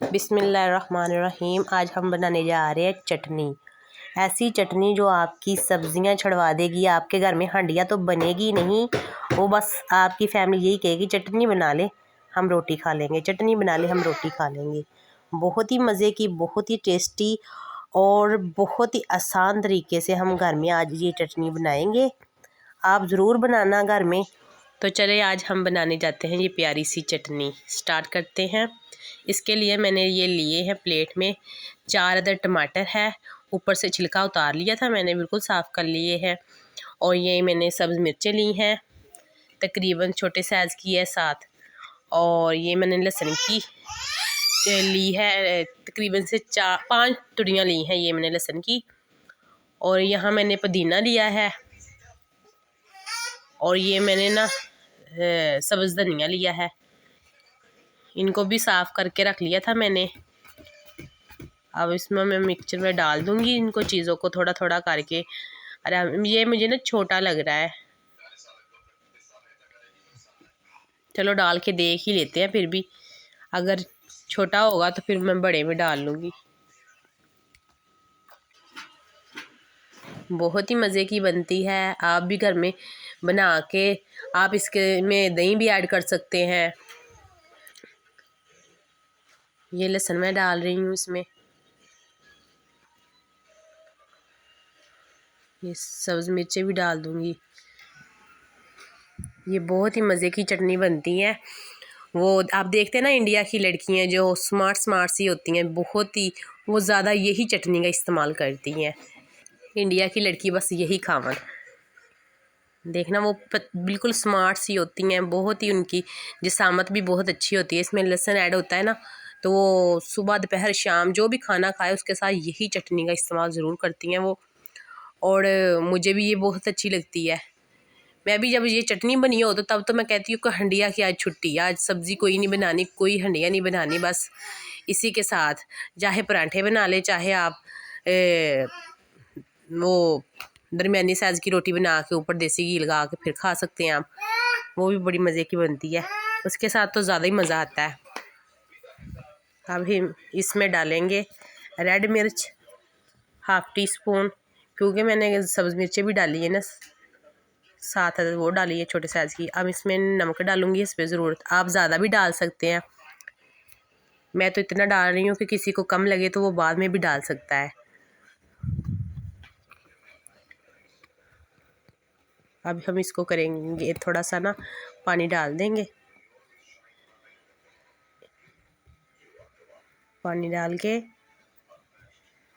बिस्मिल्लाहिर्रहमानिर्रहीम। आज हम बनाने जा रहे हैं चटनी। ऐसी चटनी जो आपकी सब्जियां छुड़वा देगी। आपके घर में हंडिया तो बनेगी नहीं, वो बस आपकी फैमिली यही कहेगी चटनी बना ले हम रोटी खा लेंगे, चटनी बना ले हम रोटी खा लेंगे। बहुत ही मज़े की, बहुत ही टेस्टी और बहुत ही आसान तरीके से हम घर में आज ये चटनी बनाएंगे। आप ज़रूर बनाना घर में। तो चले आज हम बनाने जाते हैं ये प्यारी सी चटनी। स्टार्ट करते हैं। इसके लिए मैंने ये लिए हैं प्लेट में 4 अदर टमाटर है, ऊपर से छिलका उतार लिया था मैंने, बिल्कुल साफ़ कर लिए हैं। और ये मैंने सब्ज़ मिर्चें ली हैं, तकरीबन छोटे साइज़ की है 7। और ये मैंने लहसुन की ली है, तकरीबन से 4-5 तुड़ियाँ ली हैं ये मैंने लहसुन की। और यहाँ मैंने पुदीना लिया है, और ये मैंने ना सब्ज़ धनिया लिया है, इनको भी साफ़ करके रख लिया था मैंने। अब इसमें मैं मिक्सचर में डाल दूँगी इनको चीज़ों को थोड़ा थोड़ा करके। अरे ये मुझे ना छोटा लग रहा है, चलो डाल के देख ही लेते हैं। फिर भी अगर छोटा होगा तो फिर मैं बड़े में डाल लूँगी। बहुत ही मज़े की बनती है, आप भी घर में बना के आप इसके में दही भी ऐड कर सकते हैं। ये लहसुन मैं डाल रही हूँ इसमें, ये सब्ज़ मिर्चें भी डाल दूँगी। ये बहुत ही मज़े की चटनी बनती है। वो आप देखते हैं ना इंडिया की लड़कियां जो स्मार्ट स्मार्ट सी होती हैं, बहुत ही वो ज़्यादा यही चटनी का इस्तेमाल करती हैं। इंडिया की लड़की बस यही खावन देखना, वो बिल्कुल स्मार्ट सी होती हैं, बहुत ही उनकी जिसामत भी बहुत अच्छी होती है। इसमें लहसुन ऐड होता है ना, तो वो सुबह दोपहर शाम जो भी खाना खाए उसके साथ यही चटनी का इस्तेमाल ज़रूर करती हैं वो। और मुझे भी ये बहुत अच्छी लगती है। मैं भी जब ये चटनी बनी हो तो तब तो मैं कहती हूँ कि हंडिया की आज छुट्टी, आज सब्ज़ी कोई नहीं बनानी, कोई हंडिया नहीं बनानी, बस इसी के साथ चाहे पराठे बना ले, चाहे आप वो दरमियानी साइज़ की रोटी बना के ऊपर देसी घी लगा के फिर खा सकते हैं आप, वो भी बड़ी मज़े की बनती है। उसके साथ तो ज़्यादा ही मज़ा आता है। अब हम इसमें डालेंगे रेड मिर्च 1/2 टीस्पून, क्योंकि मैंने सब्ज़ मिर्चें भी डाली है ना, 7 वो डाली है छोटे साइज़ की। अब इसमें नमक डालूँगी, इस पर ज़रूरत आप ज़्यादा भी डाल सकते हैं, मैं तो इतना डाल रही हूँ कि किसी को कम लगे तो वो बाद में भी डाल सकता है। अब हम इसको करेंगे थोड़ा सा ना पानी डाल देंगे, पानी डाल के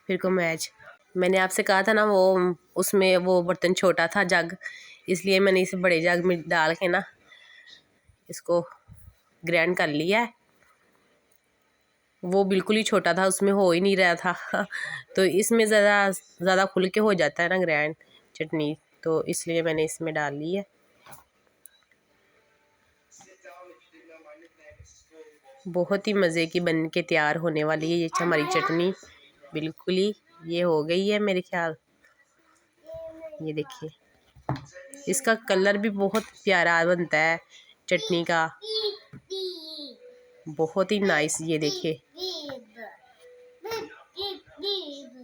फिर को मैंने आपसे कहा था ना वो उसमें वो बर्तन छोटा था जग, इसलिए मैंने इसे बड़े जग में डाल के ना इसको ग्राइंड कर लिया है। वो बिल्कुल ही छोटा था, उसमें हो ही नहीं रहा था तो इसमें ज़्यादा खुल के हो जाता है ना ग्राइंड चटनी, तो इसलिए मैंने इसमें डाल ली है। बहुत ही मज़े की बन के तैयार होने वाली है ये हमारी चटनी, बिल्कुल ही ये हो गई है मेरे ख्याल। ये देखिए इसका कलर भी बहुत प्यारा बनता है चटनी का, बहुत ही नाइस। ये देखिए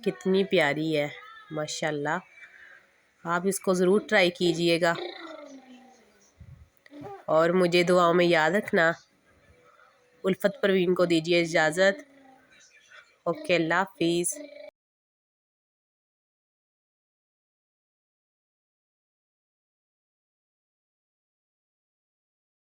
कितनी प्यारी है माशाल्लाह। आप इसको ज़रूर ट्राई कीजिएगा और मुझे दुआओं में याद रखना। उल्फत परवीन को दीजिए इजाज़त। ओके, अल्लाह हाफिज़।